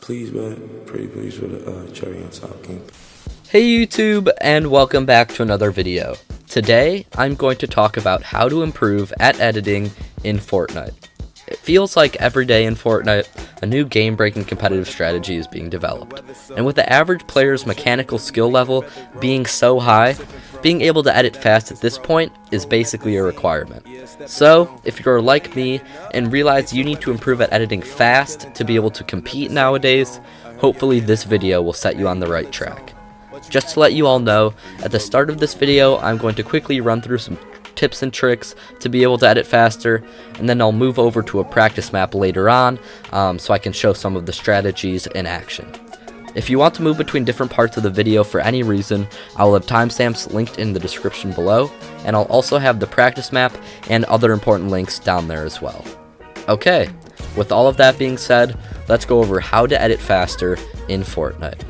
Please, man. Pretty please with a cherry on top, King. Hey YouTube, and welcome back to another video. Today, I'm going to talk about how to improve at editing in Fortnite. It feels like every day in Fortnite, a new game-breaking competitive strategy is being developed. And with the average player's mechanical skill level being so high, being able to edit fast at this point is basically a requirement. So, if you're like me and realize you need to improve at editing fast to be able to compete nowadays, hopefully this video will set you on the right track. Just to let you all know, at the start of this video, I'm going to quickly run through some tips and tricks to be able to edit faster, and then I'll move over to a practice map later on so I can show some of the strategies in action. If you want to move between different parts of the video for any reason, I will have timestamps linked in the description below, and I'll also have the practice map and other important links down there as well. Okay, with all of that being said, let's go over how to edit faster in Fortnite.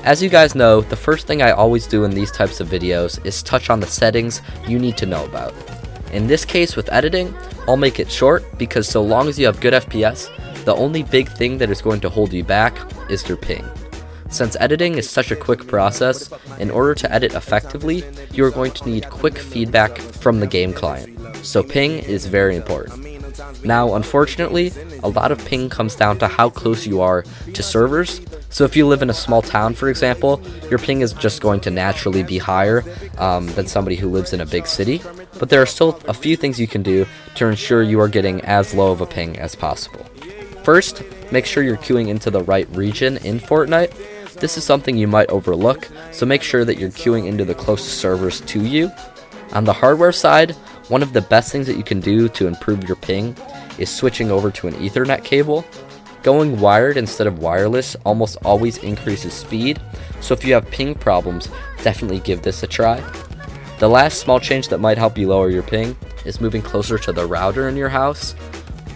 As you guys know, the first thing I always do in these types of videos is touch on the settings you need to know about. In this case with editing, I'll make it short because so long as you have good FPS, the only big thing that is going to hold you back is your ping. Since editing is such a quick process, in order to edit effectively, you are going to need quick feedback from the game client. So ping is very important. Now, unfortunately, a lot of ping comes down to how close you are to servers. So if you live in a small town, for example, your ping is just going to naturally be higher than somebody who lives in a big city. But there are still a few things you can do to ensure you are getting as low of a ping as possible. First, make sure you're queuing into the right region in Fortnite. This is something you might overlook, so make sure that you're queuing into the closest servers to you. On the hardware side, one of the best things that you can do to improve your ping is switching over to an Ethernet cable. Going wired instead of wireless almost always increases speed, so if you have ping problems, definitely give this a try. The last small change that might help you lower your ping is moving closer to the router in your house.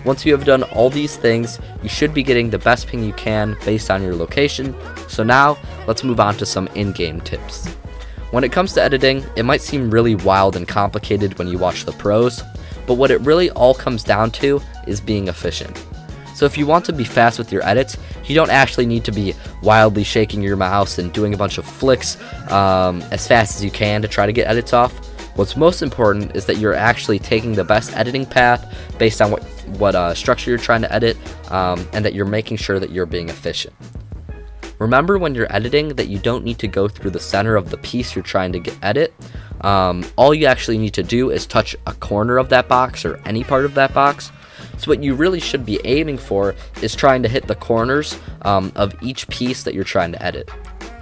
Once you have done all these things, you should be getting the best ping you can based on your location. So now, let's move on to some in-game tips. When it comes to editing, it might seem really wild and complicated when you watch the pros, but what it really all comes down to is being efficient. So if you want to be fast with your edits, you don't actually need to be wildly shaking your mouse and doing a bunch of flicks as fast as you can to try to get edits off. What's most important is that you're actually taking the best editing path based on what structure you're trying to edit, and that you're making sure that you're being efficient. Remember when you're editing that you don't need to go through the center of the piece you're trying to edit. All you actually need to do is touch a corner of that box or any part of that box. So what you really should be aiming for is trying to hit the corners of each piece that you're trying to edit.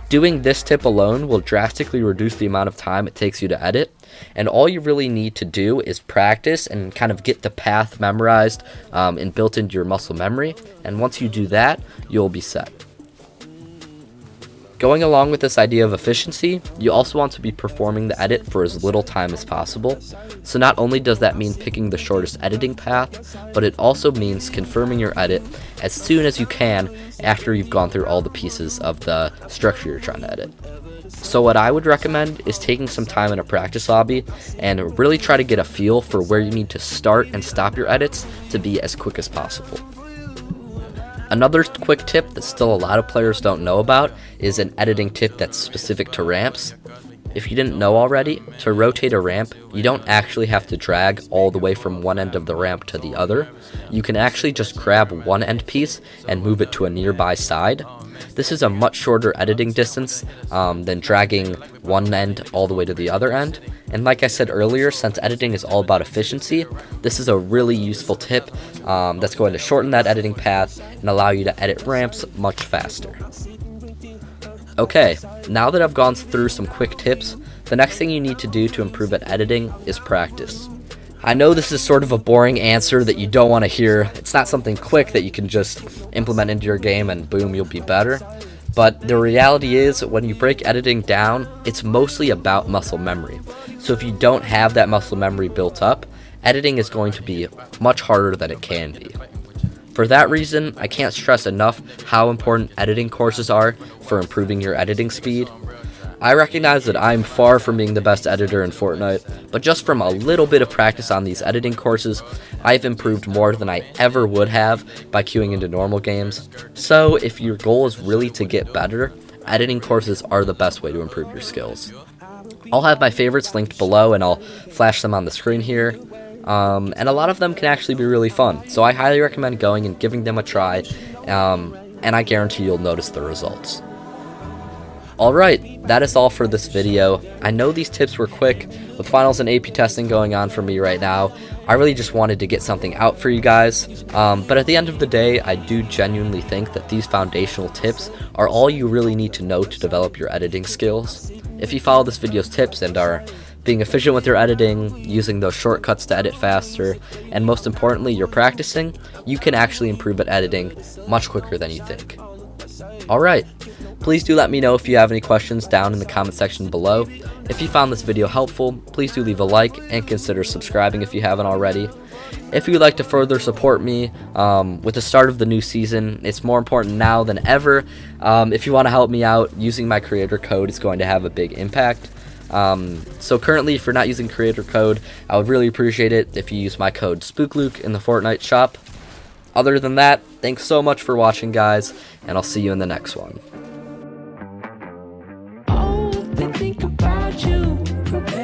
Doing this tip alone will drastically reduce the amount of time it takes you to edit, and all you really need to do is practice and kind of get the path memorized and built into your muscle memory, and once you do that, you'll be set. Going along with this idea of efficiency, you also want to be performing the edit for as little time as possible. So not only does that mean picking the shortest editing path, but it also means confirming your edit as soon as you can after you've gone through all the pieces of the structure you're trying to edit. So what I would recommend is taking some time in a practice lobby and really try to get a feel for where you need to start and stop your edits to be as quick as possible. Another quick tip that still a lot of players don't know about is an editing tip that's specific to ramps. If you didn't know already, to rotate a ramp, you don't actually have to drag all the way from one end of the ramp to the other. You can actually just grab one end piece and move it to a nearby side. This is a much shorter editing distance than dragging one end all the way to the other end. And like I said earlier, since editing is all about efficiency, this is a really useful tip that's going to shorten that editing path and allow you to edit ramps much faster. Okay, now that I've gone through some quick tips, the next thing you need to do to improve at editing is practice. I know this is sort of a boring answer that you don't want to hear. It's not something quick that you can just implement into your game and boom, you'll be better. But the reality is, when you break editing down, it's mostly about muscle memory. So if you don't have that muscle memory built up, editing is going to be much harder than it can be. For that reason, I can't stress enough how important editing courses are for improving your editing speed. I recognize that I'm far from being the best editor in Fortnite, but just from a little bit of practice on these editing courses, I've improved more than I ever would have by queuing into normal games. So if your goal is really to get better, editing courses are the best way to improve your skills. I'll have my favorites linked below and I'll flash them on the screen here. And a lot of them can actually be really fun, so I highly recommend going and giving them a try, and I guarantee you'll notice the results. Alright, that is all for this video. I know these tips were quick, with finals and AP testing going on for me right now. I really just wanted to get something out for you guys, but at the end of the day, I do genuinely think that these foundational tips are all you really need to know to develop your editing skills. If you follow this video's tips and are being efficient with your editing, using those shortcuts to edit faster, and most importantly, you're practicing, you can actually improve at editing much quicker than you think. Alright, please do let me know if you have any questions down in the comment section below. If you found this video helpful, please do leave a like and consider subscribing if you haven't already. If you would like to further support me with the start of the new season, it's more important now than ever. If you want to help me out, using my creator code is going to have a big impact. So currently, if you're not using creator code, I would really appreciate it if you use my code SpookLuke in the Fortnite shop. Other than that, thanks so much for watching, guys, and I'll see you in the next one. Oh, they think about you.